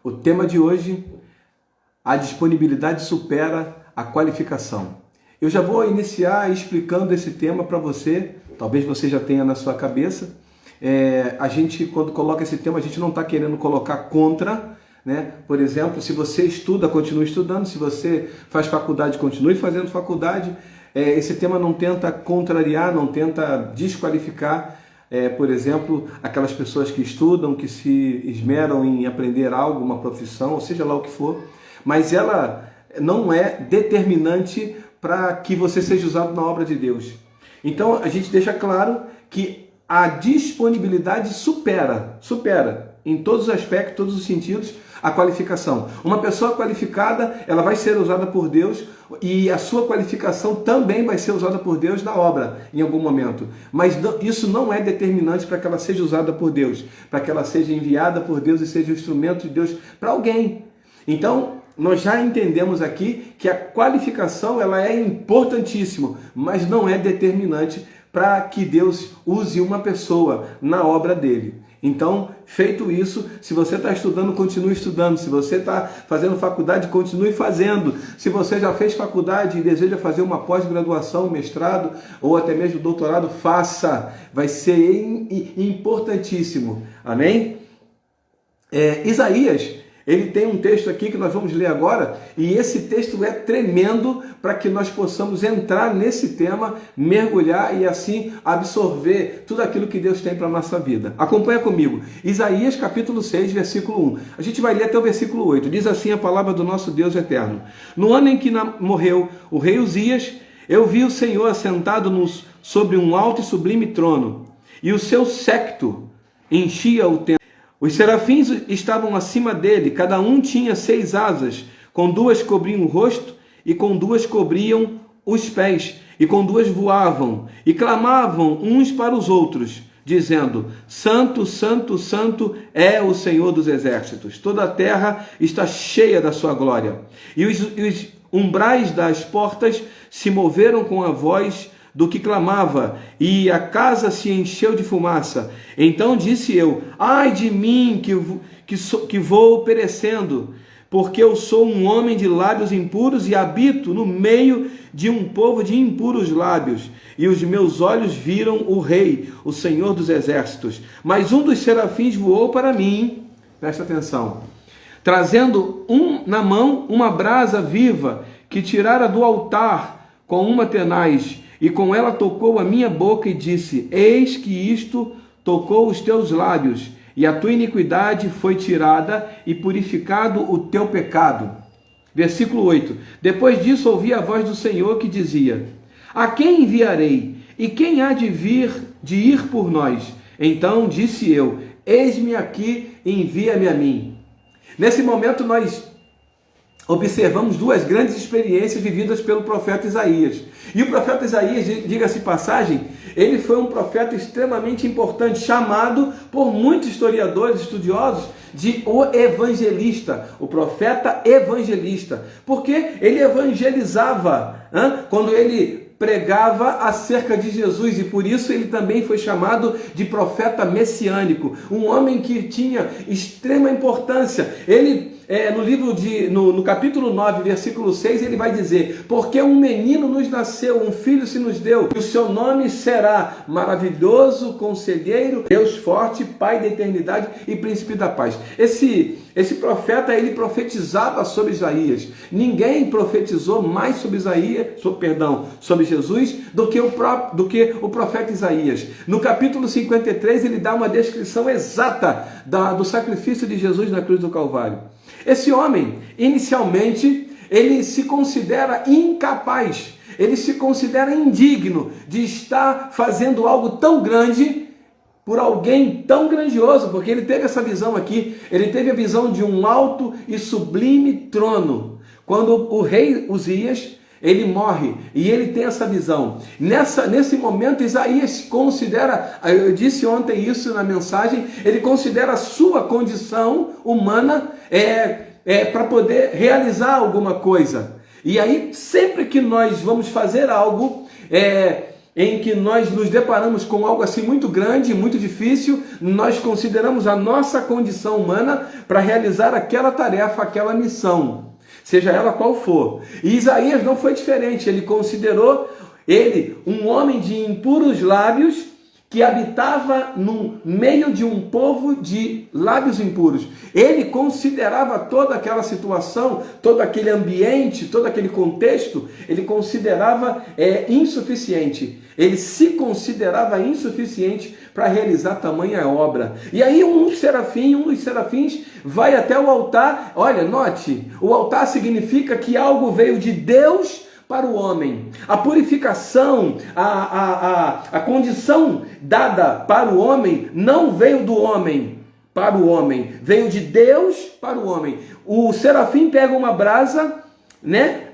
O tema de hoje, a disponibilidade supera a qualificação. Eu já vou iniciar explicando esse tema para você, talvez você já tenha na sua cabeça. A gente, quando coloca esse tema, a gente não está querendo colocar contra, né? Por exemplo, se você estuda, continue estudando, se você faz faculdade, continue fazendo faculdade. Esse tema não tenta contrariar, não tenta desqualificar, por exemplo, aquelas pessoas que estudam, que se esmeram em aprender algo, uma profissão, ou seja lá o que for, mas ela não é determinante para que você seja usado na obra de Deus. Então a gente deixa claro que a disponibilidade supera em todos os aspectos, todos os sentidos, a qualificação. Uma pessoa qualificada, ela vai ser usada por Deus e a sua qualificação também vai ser usada por Deus na obra, em algum momento. Mas isso não é determinante para que ela seja usada por Deus, para que ela seja enviada por Deus e seja um instrumento de Deus para alguém. Então, nós já entendemos aqui que a qualificação ela é importantíssima, mas não é determinante para que Deus use uma pessoa na obra dele. Então, feito isso, se você está estudando, continue estudando. Se você está fazendo faculdade, continue fazendo. Se você já fez faculdade e deseja fazer uma pós-graduação, mestrado ou até mesmo doutorado, faça. Vai ser importantíssimo. Amém? Isaías, ele tem um texto aqui que nós vamos ler agora, e esse texto é tremendo para que nós possamos entrar nesse tema, mergulhar e assim absorver tudo aquilo que Deus tem para a nossa vida. Acompanha comigo. Isaías capítulo 6, versículo 1. A gente vai ler até o versículo 8. Diz assim a palavra do nosso Deus eterno. No ano em que morreu o rei Uzias, eu vi o Senhor assentado sobre um alto e sublime trono, e o seu séquito enchia o templo. Os serafins estavam acima dele, cada um tinha 6 asas, com 2 cobriam o rosto, e com 2 cobriam os pés, e com 2 voavam, e clamavam uns para os outros, dizendo: Santo, Santo, Santo é o Senhor dos exércitos, toda a terra está cheia da sua glória. E os umbrais das portas se moveram com a voz do que clamava, e a casa se encheu de fumaça. Então disse eu: ai de mim, que vou perecendo, porque eu sou um homem de lábios impuros e habito no meio de um povo de impuros lábios. E os meus olhos viram o Rei, o Senhor dos exércitos. Mas um dos serafins voou para mim, presta atenção, trazendo na mão uma brasa viva, que tirara do altar com uma tenaz, e com ela tocou a minha boca e disse: eis que isto tocou os teus lábios, e a tua iniquidade foi tirada e purificado o teu pecado. Versículo 8. Depois disso ouvi a voz do Senhor que dizia: a quem enviarei? E quem há de ir por nós? Então disse eu: eis-me aqui, envia-me a mim. Nesse momento nós observamos 2 grandes experiências vividas pelo profeta Isaías. E o profeta Isaías, diga-se de passagem, ele foi um profeta extremamente importante, chamado por muitos historiadores, estudiosos, de o evangelista, o profeta evangelista, porque ele evangelizava, quando ele pregava acerca de Jesus, e por isso ele também foi chamado de profeta messiânico, um homem que tinha extrema importância. Ele, no capítulo 9, versículo 6, ele vai dizer: porque um menino nos nasceu, um filho se nos deu, e o seu nome será Maravilhoso, Conselheiro, Deus Forte, Pai da Eternidade e Príncipe da Paz. Esse profeta, ele profetizava sobre Isaías. Ninguém profetizou mais sobre sobre Jesus do que o profeta Isaías. No capítulo 53, ele dá uma descrição exata do sacrifício de Jesus na cruz do Calvário. Esse homem, inicialmente, ele se considera incapaz, ele se considera indigno de estar fazendo algo tão grande por alguém tão grandioso, porque ele teve essa visão aqui, ele teve a visão de um alto e sublime trono. Quando o rei Uzias, ele morre, e ele tem essa visão. Nesse momento, Isaías considera, eu disse ontem isso na mensagem, ele considera a sua condição humana para poder realizar alguma coisa. E aí, sempre que nós vamos fazer algo, em que nós nos deparamos com algo assim muito grande, muito difícil, nós consideramos a nossa condição humana para realizar aquela tarefa, aquela missão, seja ela qual for. E Isaías não foi diferente, ele considerou ele um homem de impuros lábios, que habitava no meio de um povo de lábios impuros. Ele considerava toda aquela situação, todo aquele ambiente, todo aquele contexto, ele considerava insuficiente. Ele se considerava insuficiente para realizar tamanha obra. E aí um dos serafins, vai até o altar. Olha, note, o altar significa que algo veio de Deus para o homem. A purificação, a condição dada para o homem não veio do homem para o homem, veio de Deus para o homem. O serafim pega uma brasa,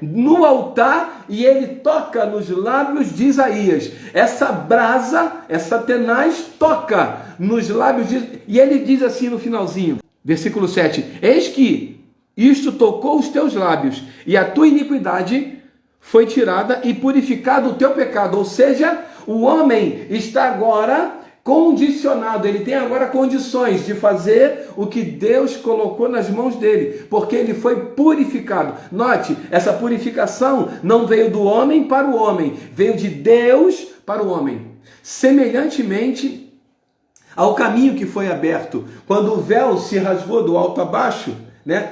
no altar, e ele toca nos lábios de Isaías. Essa brasa, essa tenaz, toca nos lábios e ele diz assim no finalzinho, versículo 7: eis que isto tocou os teus lábios, e a tua iniquidade foi tirada e purificado o teu pecado. Ou seja, o homem está agora condicionado, ele tem agora condições de fazer o que Deus colocou nas mãos dele, porque ele foi purificado. Note, essa purificação não veio do homem para o homem, veio de Deus para o homem. Semelhantemente ao caminho que foi aberto, quando o véu se rasgou do alto a baixo,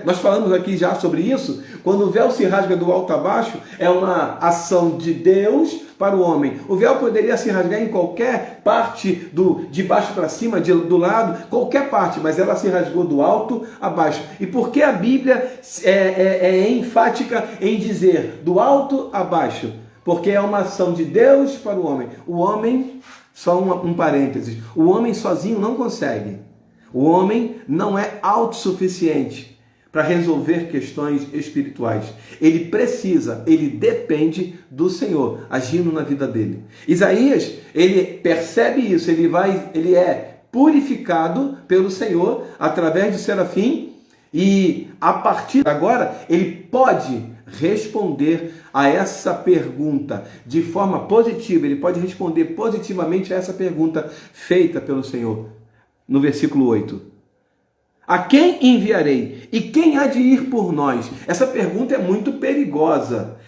nós falamos aqui já sobre isso. Quando o véu se rasga do alto a baixo, é uma ação de Deus para o homem. O véu poderia se rasgar em qualquer parte, de baixo para cima, do lado, qualquer parte, mas ela se rasgou do alto a baixo. E por que a Bíblia é enfática em dizer do alto a baixo? Porque é uma ação de Deus para o homem. O homem, só um parênteses, o homem sozinho não consegue. O homem não é autossuficiente para resolver questões espirituais. Ele depende do Senhor agindo na vida dele. Isaías, ele percebe isso, ele é purificado pelo Senhor através do serafim, e a partir de agora ele pode responder a essa pergunta de forma positiva, ele pode responder positivamente a essa pergunta feita pelo Senhor. No versículo 8. A quem enviarei? E quem há de ir por nós? Essa pergunta é muito perigosa.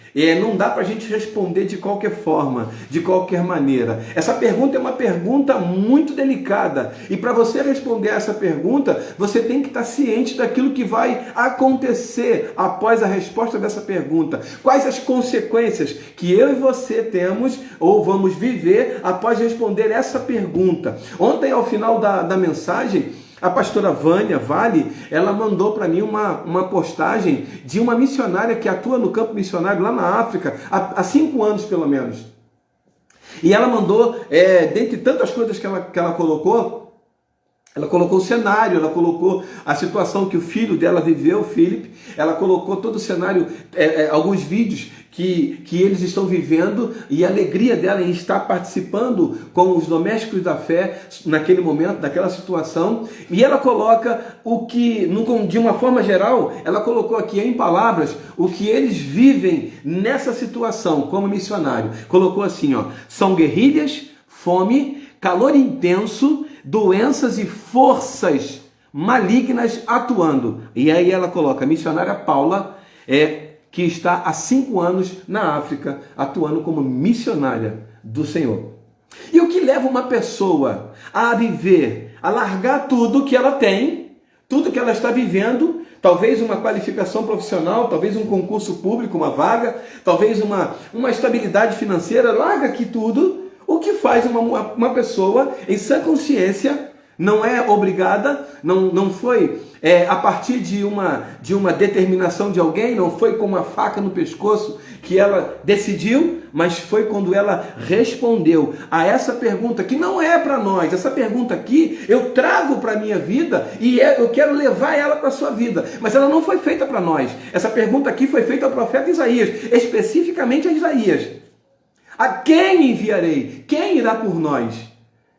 Não dá para a gente responder de qualquer forma, de qualquer maneira. Essa pergunta é uma pergunta muito delicada. E para você responder essa pergunta, você tem que estar ciente daquilo que vai acontecer após a resposta dessa pergunta. Quais as consequências que eu e você temos ou vamos viver após responder essa pergunta? Ontem, ao final da mensagem, a pastora Vânia Vale, ela mandou para mim uma postagem de uma missionária que atua no campo missionário lá na África, há 5 anos pelo menos. E ela mandou, dentre tantas coisas que ela colocou o cenário, ela colocou a situação que o filho dela viveu, o Felipe, ela colocou todo o cenário, alguns vídeos que eles estão vivendo, e a alegria dela em estar participando com os domésticos da fé naquele momento, naquela situação. E ela coloca o que, de uma forma geral, ela colocou aqui em palavras o que eles vivem nessa situação como missionário. Colocou assim, são guerrilhas, fome, calor intenso, doenças e forças malignas atuando. E aí ela coloca a missionária Paula, que está há 5 anos na África, atuando como missionária do Senhor. E o que leva uma pessoa a viver, a largar tudo que ela tem, tudo que ela está vivendo, talvez uma qualificação profissional, talvez um concurso público, uma vaga, talvez uma estabilidade financeira, larga aqui tudo. O que faz uma pessoa em sã consciência, não é obrigada, não foi a partir de uma determinação de alguém, não foi com uma faca no pescoço que ela decidiu, mas foi quando ela respondeu a essa pergunta, que não é para nós. Essa pergunta aqui eu trago para a minha vida e eu quero levar ela para a sua vida, mas ela não foi feita para nós. Essa pergunta aqui foi feita ao profeta Isaías, especificamente a Isaías. A quem enviarei? Quem irá por nós?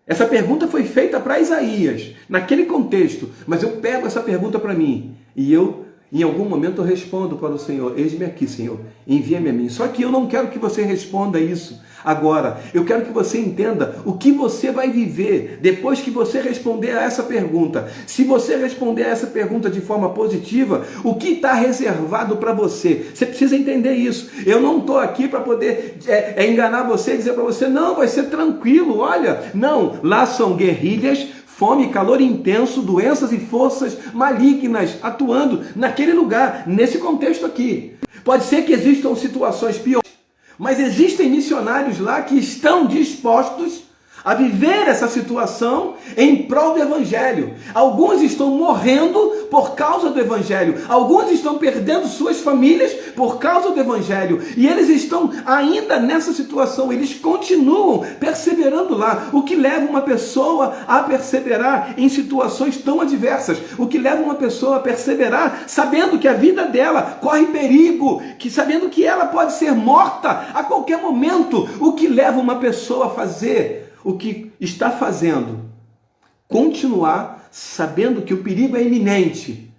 Essa pergunta foi feita para Isaías, naquele contexto, mas eu pego essa pergunta para mim e eu em algum momento eu respondo para o Senhor: eis-me aqui, Senhor, envia-me a mim. Só que eu não quero que você responda isso agora. Eu quero que você entenda o que você vai viver depois que você responder a essa pergunta. Se você responder a essa pergunta de forma positiva, o que está reservado para você? Você precisa entender isso. Eu não estou aqui para poder enganar você e dizer para você: não, vai ser tranquilo, olha. Não, lá são guerrilhas, fome, calor intenso, doenças e forças malignas atuando naquele lugar, nesse contexto aqui. Pode ser que existam situações piores, mas existem missionários lá que estão dispostos a viver essa situação em prol do Evangelho. Alguns estão morrendo por causa do Evangelho. Alguns estão perdendo suas famílias por causa do Evangelho. E eles estão ainda nessa situação. Eles continuam perseverando lá. O que leva uma pessoa a perseverar em situações tão adversas? O que leva uma pessoa a perseverar sabendo que a vida dela corre perigo, sabendo que ela pode ser morta a qualquer momento? O que leva uma pessoa a fazer o que está fazendo? Continuar sabendo que o perigo é iminente.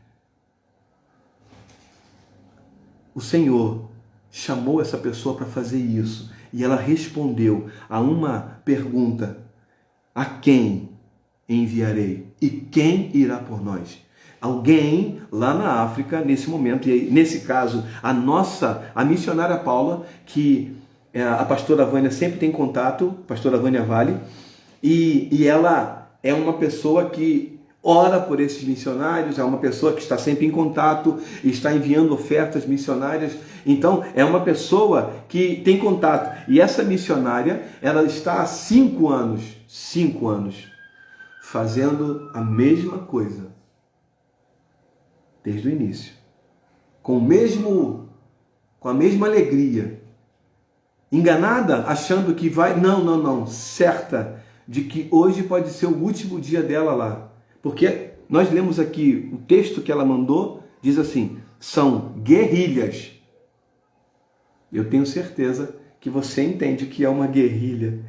O Senhor chamou essa pessoa para fazer isso e ela respondeu a uma pergunta: a quem enviarei? E quem irá por nós? Alguém lá na África, nesse momento, e nesse caso, a missionária Paula, que a pastora Vânia sempre tem contato, pastora Vânia Vale, e ela é uma pessoa que ora por esses missionários, é uma pessoa que está sempre em contato, está enviando ofertas missionárias. Então é uma pessoa que tem contato. E essa missionária, ela está há 5 anos fazendo a mesma coisa desde o início, com a mesma alegria, enganada, achando que vai, não, certa de que hoje pode ser o último dia dela lá. Porque nós lemos aqui o texto que ela mandou, diz assim: são guerrilhas. Eu tenho certeza que você entende que é uma guerrilha.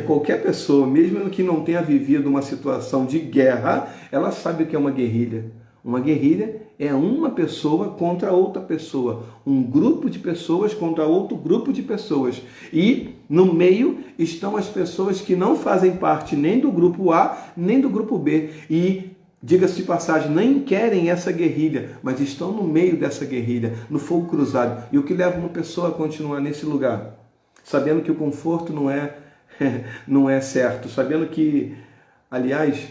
Qualquer pessoa, mesmo que não tenha vivido uma situação de guerra, ela sabe o que é uma guerrilha. Uma guerrilha é uma pessoa contra outra pessoa, um grupo de pessoas contra outro grupo de pessoas. E no meio estão as pessoas que não fazem parte nem do grupo A, nem do grupo B. E, diga-se de passagem, nem querem essa guerrilha, mas estão no meio dessa guerrilha, no fogo cruzado. E o que leva uma pessoa a continuar nesse lugar? Sabendo que o conforto não é certo, sabendo que, aliás,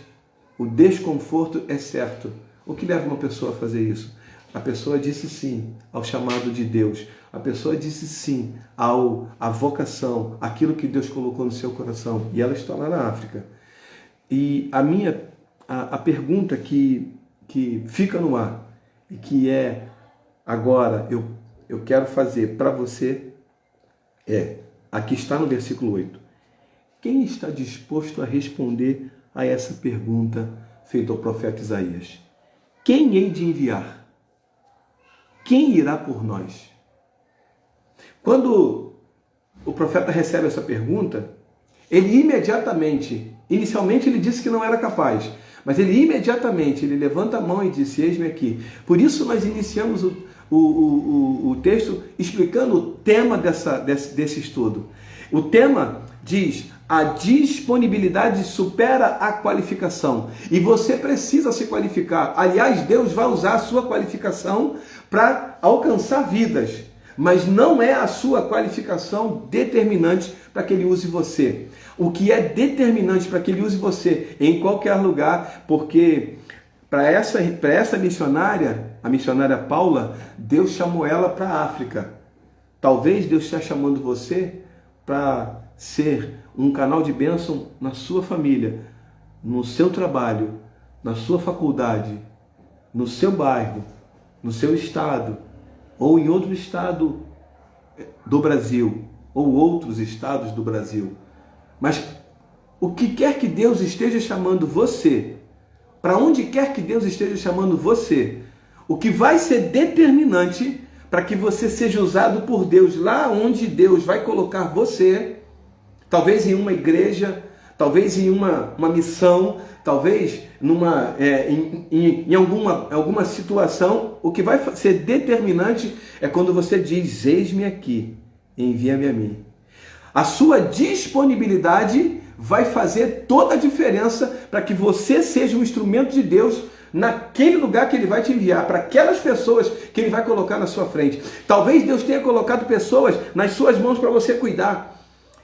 o desconforto é certo. O que leva uma pessoa a fazer isso? A pessoa disse sim ao chamado de Deus. A pessoa disse sim à vocação, aquilo que Deus colocou no seu coração. E ela está lá na África. E a pergunta que fica no ar, e que agora eu quero fazer para você, aqui está no versículo 8. Quem está disposto a responder a essa pergunta feita ao profeta Isaías? Quem hei de enviar? Quem irá por nós? Quando o profeta recebe essa pergunta, ele inicialmente ele disse que não era capaz, mas ele levanta a mão e disse: eis-me aqui. Por isso nós iniciamos o texto explicando o tema desse estudo. O tema diz: a disponibilidade supera a qualificação. E você precisa se qualificar. Aliás, Deus vai usar a sua qualificação para alcançar vidas. Mas não é a sua qualificação determinante para que Ele use você. O que é determinante para que Ele use você em qualquer lugar, porque para essa missionária, a missionária Paula, Deus chamou ela para a África. Talvez Deus esteja chamando você para ser um canal de bênção na sua família, no seu trabalho, na sua faculdade, no seu bairro, no seu estado, ou em outro estado do Brasil, ou outros estados do Brasil. Mas o que quer que Deus esteja chamando você, para onde quer que Deus esteja chamando você, o que vai ser determinante para que você seja usado por Deus lá onde Deus vai colocar você, talvez em uma igreja, talvez em uma missão, talvez em alguma situação. O que vai ser determinante é quando você diz: eis-me aqui, envia-me a mim. A sua disponibilidade vai fazer toda a diferença para que você seja um instrumento de Deus naquele lugar que Ele vai te enviar, para aquelas pessoas que Ele vai colocar na sua frente. Talvez Deus tenha colocado pessoas nas suas mãos para você cuidar.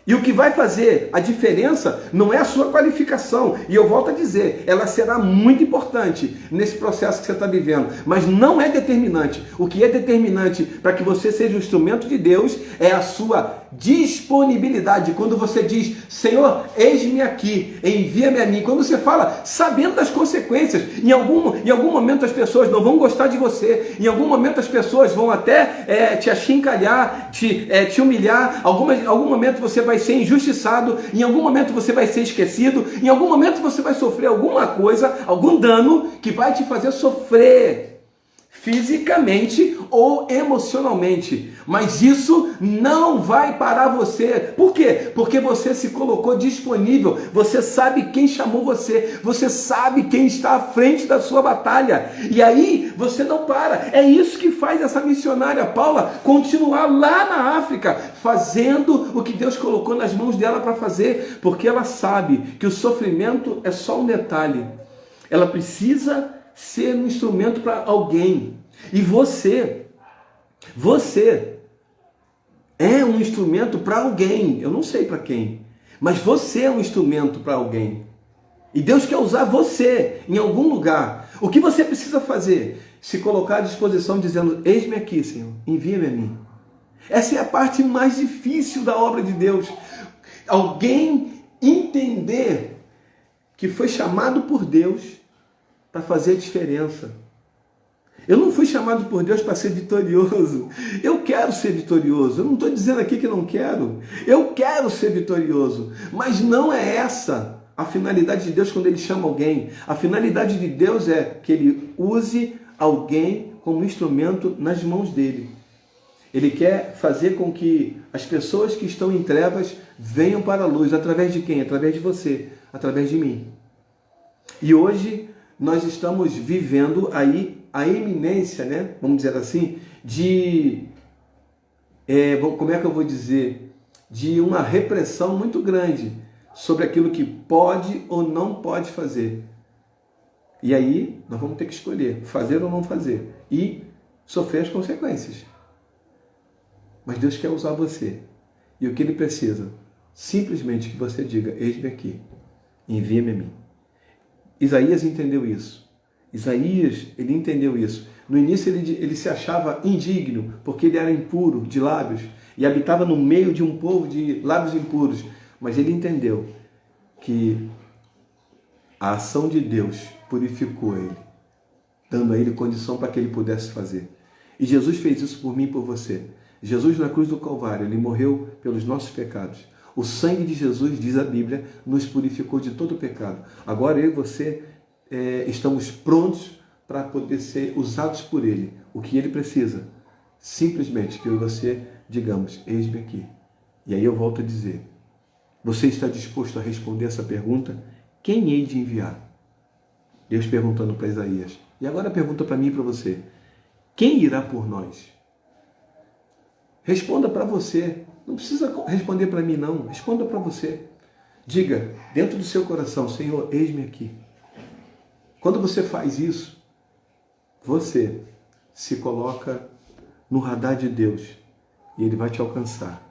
E o que vai fazer a diferença não é a sua qualificação. E eu volto a dizer, ela será muito importante nesse processo que você está vivendo, mas não é determinante. O que é determinante para que você seja um instrumento de Deus é a sua disponibilidade. Quando você diz: Senhor, eis-me aqui, envia-me a mim. Quando você fala sabendo das consequências, em algum momento as pessoas não vão gostar de você, em algum momento as pessoas vão até te achincalhar, te humilhar, algum momento você vai ser injustiçado, em algum momento você vai ser esquecido, em algum momento você vai sofrer alguma coisa, algum dano que vai te fazer sofrer fisicamente ou emocionalmente, mas isso não vai parar você. Por quê? Porque você se colocou disponível, você sabe quem chamou você, você sabe quem está à frente da sua batalha, e aí você não para. É isso que faz essa missionária Paula continuar lá na África, fazendo o que Deus colocou nas mãos dela para fazer, porque ela sabe que o sofrimento é só um detalhe. Ela precisa ser um instrumento para alguém. E você é um instrumento para alguém. Eu não sei para quem, mas você é um instrumento para alguém. E Deus quer usar você em algum lugar. O que você precisa fazer? Se colocar à disposição dizendo: eis-me aqui, Senhor, envia-me a mim. Essa é a parte mais difícil da obra de Deus. Alguém entender que foi chamado por Deus para fazer a diferença. Eu não fui chamado por Deus para ser vitorioso. Eu quero ser vitorioso. Eu não estou dizendo aqui que não quero. Eu quero ser vitorioso. Mas não é essa a finalidade de Deus quando Ele chama alguém. A finalidade de Deus é que Ele use alguém como instrumento nas mãos dEle. Ele quer fazer com que as pessoas que estão em trevas venham para a luz. Através de quem? Através de você. Através de mim. E hoje nós estamos vivendo aí a eminência, né? Vamos dizer assim, como é que eu vou dizer? De uma repressão muito grande sobre aquilo que pode ou não pode fazer. E aí nós vamos ter que escolher fazer ou não fazer e sofrer as consequências. Mas Deus quer usar você. E o que Ele precisa? Simplesmente que você diga: eis-me aqui, envia-me a mim. Isaías entendeu isso. Isaías, ele entendeu isso. No início ele se achava indigno, porque ele era impuro de lábios e habitava no meio de um povo de lábios impuros. Mas ele entendeu que a ação de Deus purificou ele, dando a ele condição para que ele pudesse fazer. E Jesus fez isso por mim e por você. Jesus na cruz do Calvário, ele morreu pelos nossos pecados. O sangue de Jesus, diz a Bíblia, nos purificou de todo pecado. Agora eu e você estamos prontos para poder ser usados por Ele. O que Ele precisa? Simplesmente que eu e você digamos: eis-me aqui. E aí eu volto a dizer: você está disposto a responder essa pergunta? Quem hei de enviar? Deus perguntando para Isaías. E agora pergunta para mim e para você: quem irá por nós? Responda para você. Não precisa responder para mim, não. Responda para você. Diga dentro do seu coração: Senhor, eis-me aqui. Quando você faz isso, você se coloca no radar de Deus e Ele vai te alcançar.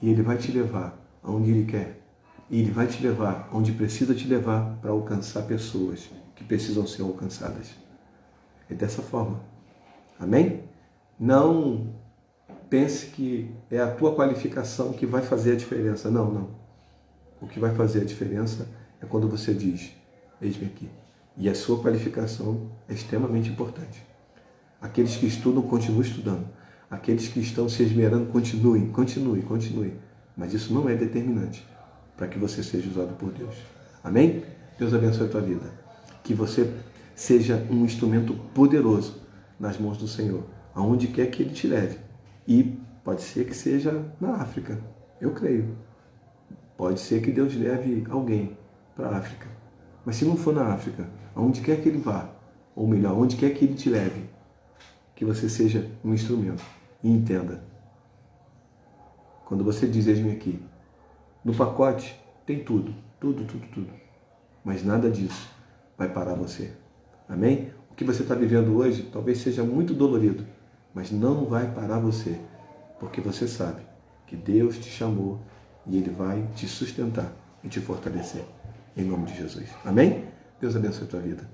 E Ele vai te levar aonde Ele quer. E Ele vai te levar onde precisa te levar para alcançar pessoas que precisam ser alcançadas. É dessa forma. Amém? Não pense que é a tua qualificação que vai fazer a diferença. Não, não. O que vai fazer a diferença é quando você diz: eis-me aqui. E a sua qualificação é extremamente importante. Aqueles que estudam, continuem estudando. Aqueles que estão se esmerando, continuem. Mas isso não é determinante para que você seja usado por Deus. Amém? Deus abençoe a tua vida. Que você seja um instrumento poderoso nas mãos do Senhor, aonde quer que Ele te leve. E pode ser que seja na África. Eu creio. Pode ser que Deus leve alguém para a África. Mas se não for na África, aonde quer que ele vá, ou melhor, aonde quer que ele te leve, que você seja um instrumento. E entenda, quando você diz eis-me aqui, no pacote tem tudo, tudo. Mas nada disso vai parar você. Amém? O que você está vivendo hoje talvez seja muito dolorido, mas não vai parar você, porque você sabe que Deus te chamou e Ele vai te sustentar e te fortalecer. Em nome de Jesus. Amém? Deus abençoe a tua vida.